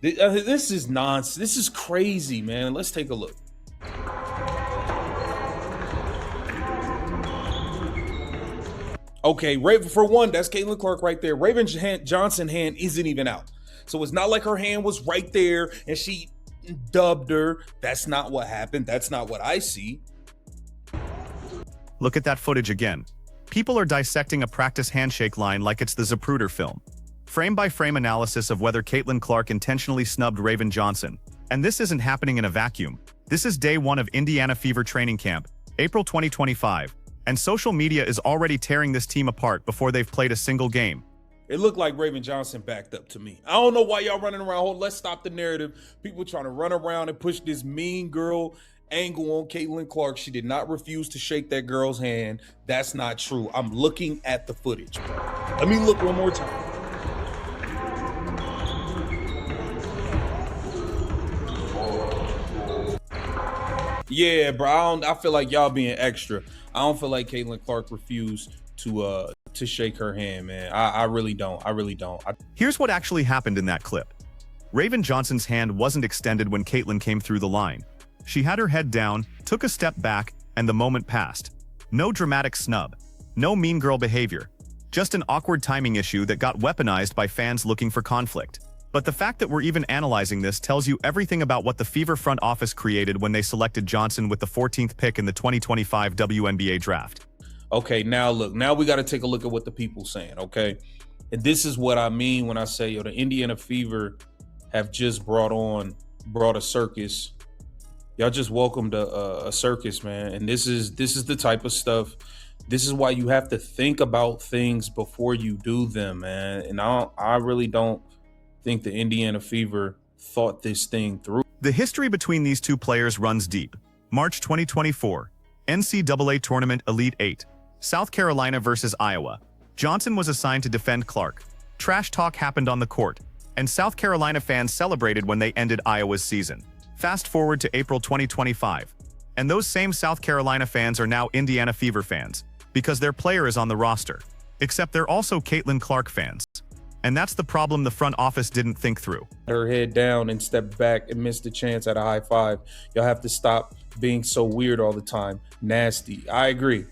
This is nonsense. This is crazy, man. Let's take a look. Okay, Raven, for one, that's Caitlin Clark right there. Raven Johnson hand isn't even out. So it's not like her hand was right there and she dubbed her. That's not what happened. That's not what I see. Look at that footage again. People are dissecting a practice handshake line like it's the Zapruder film. Frame-by-frame analysis of whether Caitlin Clark intentionally snubbed Raven Johnson. And this isn't happening in a vacuum. This is day one of Indiana Fever training camp, April 2025. And social media is already tearing this team apart before they've played a single game. It looked like Raven Johnson backed up to me. I don't know why y'all running around. Let's stop the narrative. People trying to run around and push this mean girl angle on Caitlin Clark. She did not refuse to shake that girl's hand. That's not true. I'm looking at the footage. Let me look one more time. Yeah, bro. I feel like y'all being extra. I don't feel like Caitlin Clark refused to shake her hand, man. I really don't. I really don't. Here's what actually happened in that clip. Raven Johnson's hand wasn't extended when Caitlin came through the line. She had her head down, took a step back, and the moment passed. No dramatic snub. No mean girl behavior. Just an awkward timing issue that got weaponized by fans looking for conflict. But the fact that we're even analyzing this tells you everything about what the Fever front office created when they selected Johnson with the 14th pick in the 2025 WNBA draft. Okay, now look. Now we got to take a look at what the people's saying, okay? And this is what I mean when I say, the Indiana Fever have just brought a circus. Y'all just welcomed a circus, man. And this is the type of stuff. This is why you have to think about things before you do them, man. And I really don't think the Indiana Fever thought this thing through. The history between these two players runs deep. March 2024, NCAA Tournament Elite 8, South Carolina versus Iowa. Johnson was assigned to defend Clark. Trash talk happened on the court, and South Carolina fans celebrated when they ended Iowa's season. Fast forward to April 2025, and those same South Carolina fans are now Indiana Fever fans, because their player is on the roster. Except they're also Caitlin Clark fans. And that's the problem the front office didn't think through. Her head down and stepped back and missed a chance at a high five. Y'all have to stop being so weird all the time. Nasty. I agree.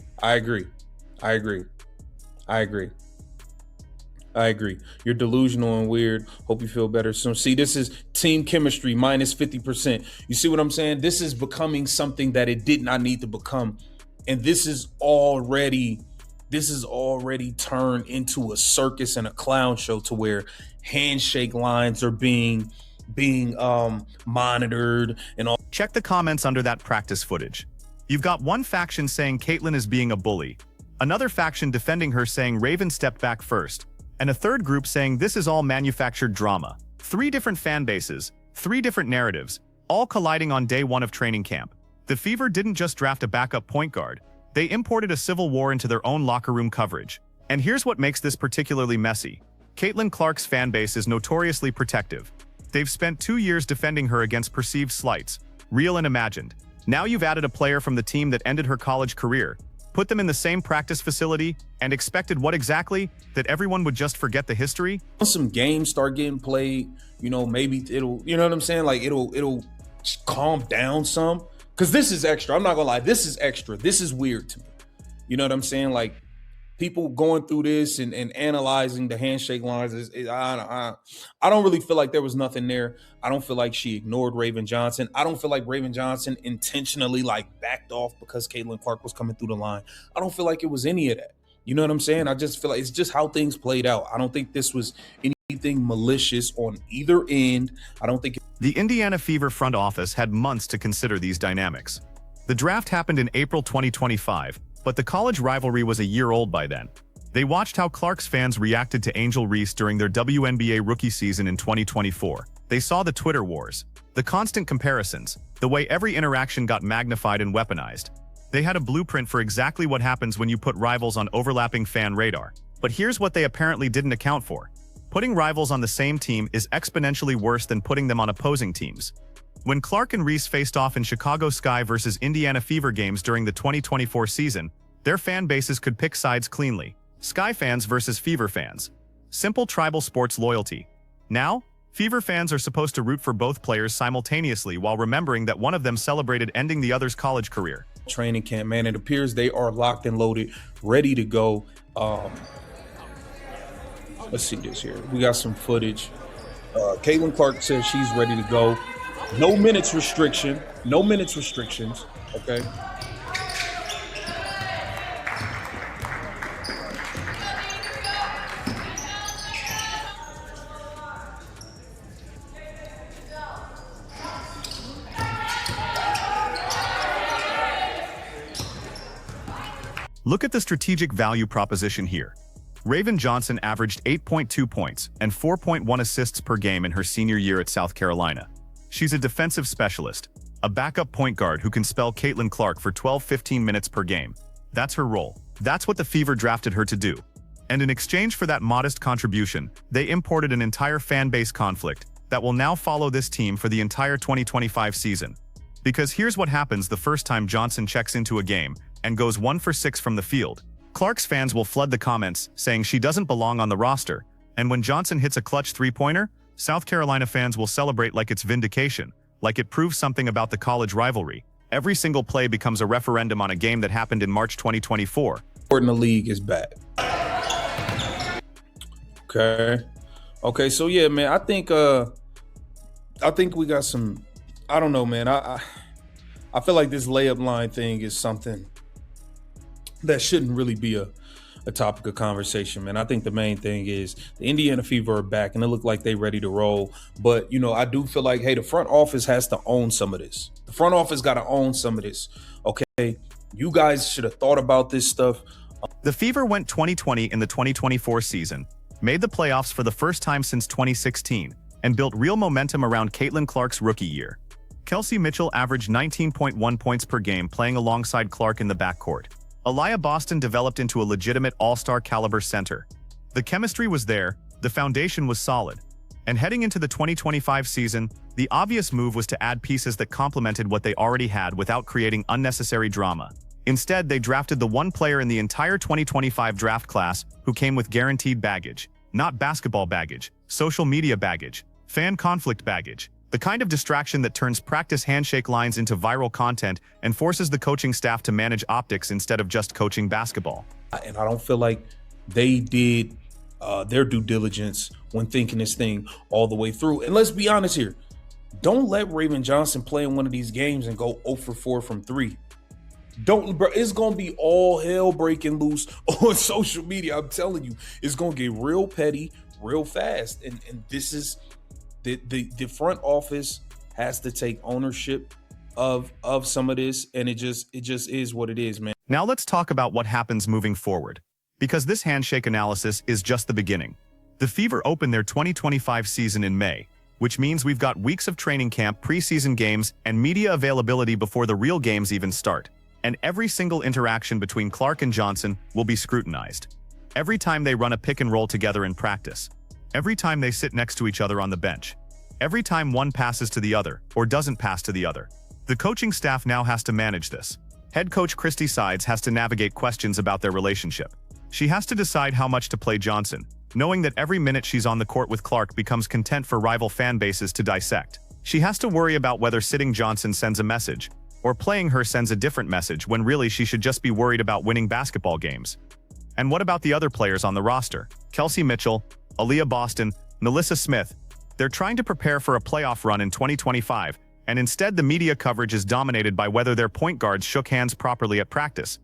You're delusional and weird. Hope you feel better soon. See, this is team chemistry minus 50%. You see what I'm saying? This is becoming something that it did not need to become. And this is already turned into a circus and a clown show to where handshake lines are being monitored and all. Check the comments under that practice footage. You've got one faction saying Caitlin is being a bully, another faction defending her saying Raven stepped back first, and a third group saying this is all manufactured drama. 3 different fan bases, 3 different narratives, all colliding on day 1 of training camp. The Fever didn't just draft a backup point guard. They imported a civil war into their own locker room coverage. And here's what makes this particularly messy. Caitlin Clark's fan base is notoriously protective. They've spent 2 years defending her against perceived slights, real and imagined. Now you've added a player from the team that ended her college career, put them in the same practice facility, and expected what exactly? That everyone would just forget the history? Once some games start getting played, maybe it'll, you know what I'm saying? Like it'll calm down some. Because this is extra. I'm not gonna lie. This is extra. This is weird to me. You know what I'm saying? Like people going through this and analyzing the handshake lines. I don't really feel like there was nothing there. I don't feel like she ignored Raven Johnson. I don't feel like Raven Johnson intentionally backed off because Caitlin Clark was coming through the line. I don't feel like it was any of that. You know what I'm saying? I just feel like it's just how things played out. I don't think this was anything malicious on either end. I don't think the Indiana Fever front office had months to consider these dynamics. The draft happened in April 2025, but the college rivalry was a year old by then. They watched how Clark's fans reacted to Angel Reese during their WNBA rookie season in 2024. They saw the Twitter wars, the constant comparisons, the way every interaction got magnified and weaponized. They had a blueprint for exactly what happens when you put rivals on overlapping fan radar. But here's what they apparently didn't account for. Putting rivals on the same team is exponentially worse than putting them on opposing teams. When Clark and Reese faced off in Chicago Sky versus Indiana Fever games during the 2024 season, their fan bases could pick sides cleanly. Sky fans versus Fever fans. Simple tribal sports loyalty. Now, Fever fans are supposed to root for both players simultaneously while remembering that one of them celebrated ending the other's college career. Training camp, man, it appears they are locked and loaded, ready to go. Let's see this here. We got some footage. Caitlin Clark says she's ready to go. No minutes restriction. No minutes restrictions. Okay. Look at the strategic value proposition here. Raven Johnson averaged 8.2 points and 4.1 assists per game in her senior year at South Carolina. She's a defensive specialist, a backup point guard who can spell Caitlin Clark for 12-15 minutes per game. That's her role. That's what the Fever drafted her to do. And in exchange for that modest contribution, they imported an entire fan base conflict that will now follow this team for the entire 2025 season. Because here's what happens the first time Johnson checks into a game and goes 1 for 6 from the field. Clark's fans will flood the comments saying she doesn't belong on the roster, and when Johnson hits a clutch three-pointer, South Carolina fans will celebrate like it's vindication, like it proves something about the college rivalry. Every single play becomes a referendum on a game that happened in March 2024. In the league is bad. Okay, so yeah, man, I think we got some, I don't know, man. I feel like this layup line thing is something that shouldn't really be a topic of conversation, man. I think the main thing is the Indiana Fever are back and it look like they ready to roll. But, you know, I do feel like, hey, the front office has to own some of this. The front office got to own some of this. Okay, you guys should have thought about this stuff. The Fever went 2020 in the 2024 season, made the playoffs for the first time since 2016, and built real momentum around Caitlin Clark's rookie year. Kelsey Mitchell averaged 19.1 points per game playing alongside Clark in the backcourt. Aliyah Boston developed into a legitimate all-star caliber center. The chemistry was there, the foundation was solid. And heading into the 2025 season, the obvious move was to add pieces that complemented what they already had without creating unnecessary drama. Instead, they drafted the one player in the entire 2025 draft class who came with guaranteed baggage. Not basketball baggage, social media baggage, fan conflict baggage. The kind of distraction that turns practice handshake lines into viral content and forces the coaching staff to manage optics instead of just coaching basketball. And I don't feel like they did their due diligence when thinking this thing all the way through. And let's be honest here. Don't let Raven Johnson play in one of these games and go 0 for 4 from 3. Don't, bro. It's going to be all hell breaking loose on social media. I'm telling you, it's going to get real petty real fast. And this is... The front office has to take ownership of some of this, and it just is what it is, man. Now let's talk about what happens moving forward, because this handshake analysis is just the beginning. The Fever open their 2025 season in May, which means we've got weeks of training camp, preseason games, and media availability before the real games even start. And every single interaction between Clark and Johnson will be scrutinized. Every time they run a pick and roll together in practice. Every time they sit next to each other on the bench. Every time one passes to the other or doesn't pass to the other. The coaching staff now has to manage this. Head coach Christy Sides has to navigate questions about their relationship. She has to decide how much to play Johnson, knowing that every minute she's on the court with Clark becomes content for rival fan bases to dissect. She has to worry about whether sitting Johnson sends a message, or playing her sends a different message when really she should just be worried about winning basketball games. And what about the other players on the roster? Kelsey Mitchell, Aliyah Boston, Melissa Smith. They're trying to prepare for a playoff run in 2025, and instead the media coverage is dominated by whether their point guards shook hands properly at practice.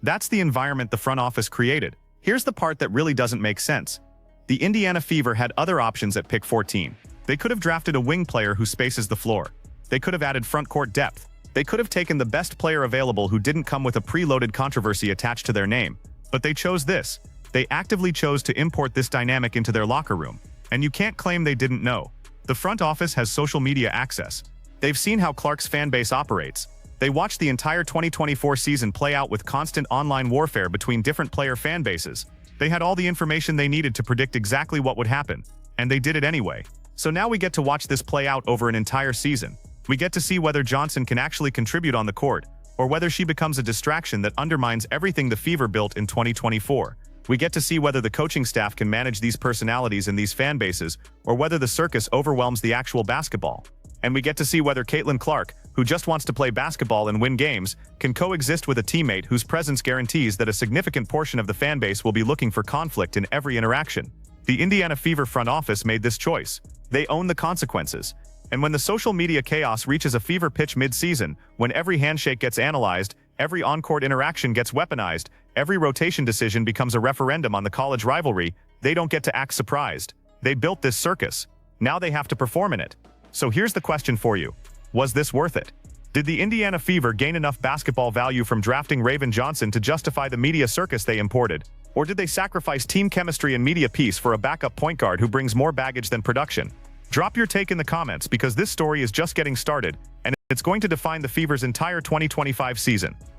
That's the environment the front office created. Here's the part that really doesn't make sense. The Indiana Fever had other options at pick 14. They could have drafted a wing player who spaces the floor. They could have added front court depth. They could have taken the best player available who didn't come with a preloaded controversy attached to their name. But they chose this. They actively chose to import this dynamic into their locker room. And you can't claim they didn't know. The front office has social media access. They've seen how Clark's fan base operates. They watched the entire 2024 season play out with constant online warfare between different player fan bases. They had all the information they needed to predict exactly what would happen, and they did it anyway. So now we get to watch this play out over an entire season. We get to see whether Johnson can actually contribute on the court, or whether she becomes a distraction that undermines everything the Fever built in 2024. We get to see whether the coaching staff can manage these personalities and these fan bases, or whether the circus overwhelms the actual basketball. And we get to see whether Caitlin Clark, who just wants to play basketball and win games, can coexist with a teammate whose presence guarantees that a significant portion of the fan base will be looking for conflict in every interaction. The Indiana Fever front office made this choice. They own the consequences. And when the social media chaos reaches a fever pitch mid-season, when every handshake gets analyzed, every on-court interaction gets weaponized, every rotation decision becomes a referendum on the college rivalry, they don't get to act surprised. They built this circus. Now they have to perform in it. So here's the question for you. Was this worth it? Did the Indiana Fever gain enough basketball value from drafting Raven Johnson to justify the media circus they imported? Or did they sacrifice team chemistry and media peace for a backup point guard who brings more baggage than production? Drop your take in the comments because this story is just getting started, and it's going to define the Fever's entire 2025 season.